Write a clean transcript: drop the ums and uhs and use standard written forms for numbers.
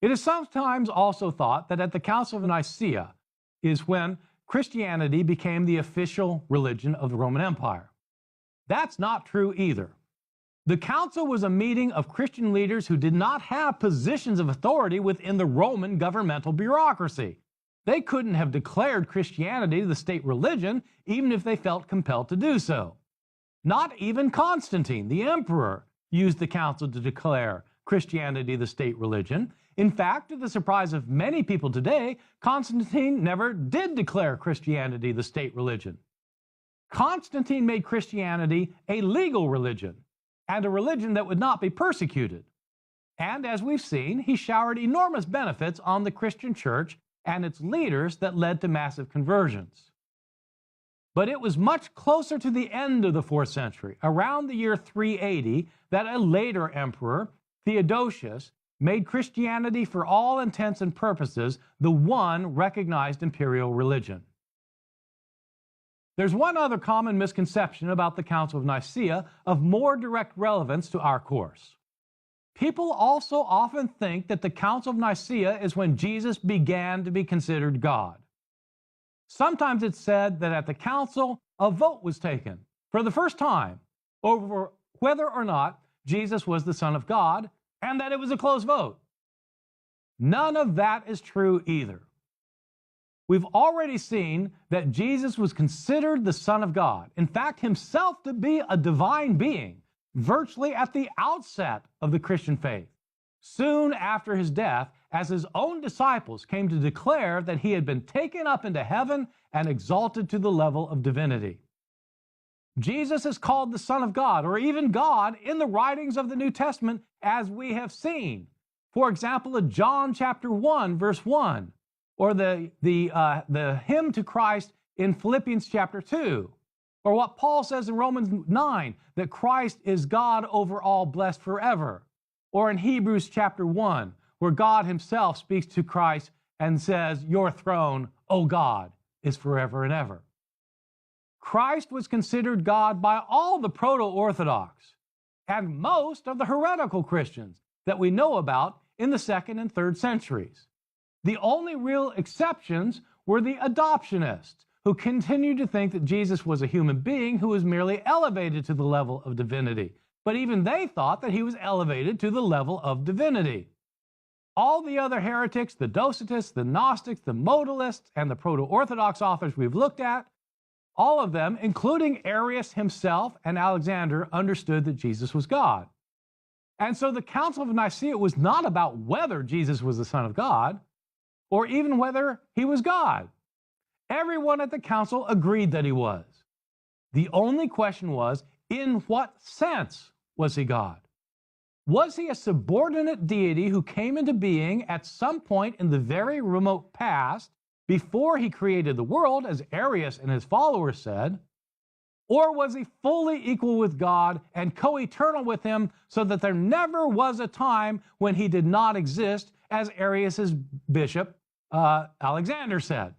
It is sometimes also thought that at the Council of Nicaea is when Christianity became the official religion of the Roman Empire. That's not true either. The council was a meeting of Christian leaders who did not have positions of authority within the Roman governmental bureaucracy. They couldn't have declared Christianity the state religion even if they felt compelled to do so. Not even Constantine, the emperor, used the council to declare Christianity the state religion. In fact, to the surprise of many people today, Constantine never did declare Christianity the state religion. Constantine made Christianity a legal religion, and a religion that would not be persecuted. And as we've seen, he showered enormous benefits on the Christian church and its leaders that led to massive conversions. But it was much closer to the end of the 4th century, around the year 380, that a later emperor, Theodosius, made Christianity for all intents and purposes the one recognized imperial religion. There's one other common misconception about the Council of Nicaea of more direct relevance to our course. People also often think that the Council of Nicaea is when Jesus began to be considered God. Sometimes it's said that at the council, a vote was taken for the first time over whether or not Jesus was the Son of God, and that it was a close vote. None of that is true either. We've already seen that Jesus was considered the Son of God, in fact, himself to be a divine being, virtually at the outset of the Christian faith, soon after his death, as his own disciples came to declare that he had been taken up into heaven and exalted to the level of divinity. Jesus is called the Son of God, or even God, in the writings of the New Testament, as we have seen. For example, in John chapter 1, verse 1, or the hymn to Christ in Philippians chapter 2, or what Paul says in Romans 9, that Christ is God over all, blessed forever, or in Hebrews chapter 1, where God himself speaks to Christ and says, "Your throne, O God, is forever and ever." Christ was considered God by all the proto-Orthodox and most of the heretical Christians that we know about in the 2nd and 3rd centuries. The only real exceptions were the adoptionists, who continued to think that Jesus was a human being who was merely elevated to the level of divinity. But even they thought that he was elevated to the level of divinity. All the other heretics, the Docetists, the Gnostics, the Modalists, and the proto-Orthodox authors we've looked at, all of them, including Arius himself and Alexander, understood that Jesus was God. And so the Council of Nicaea was not about whether Jesus was the Son of God, or even whether he was God. Everyone at the council agreed that he was. The only question was, in what sense was he God? Was he a subordinate deity who came into being at some point in the very remote past, before he created the world, as Arius and his followers said? Or was he fully equal with God and co-eternal with him, so that there never was a time when he did not exist, as Arius's bishop Alexander said?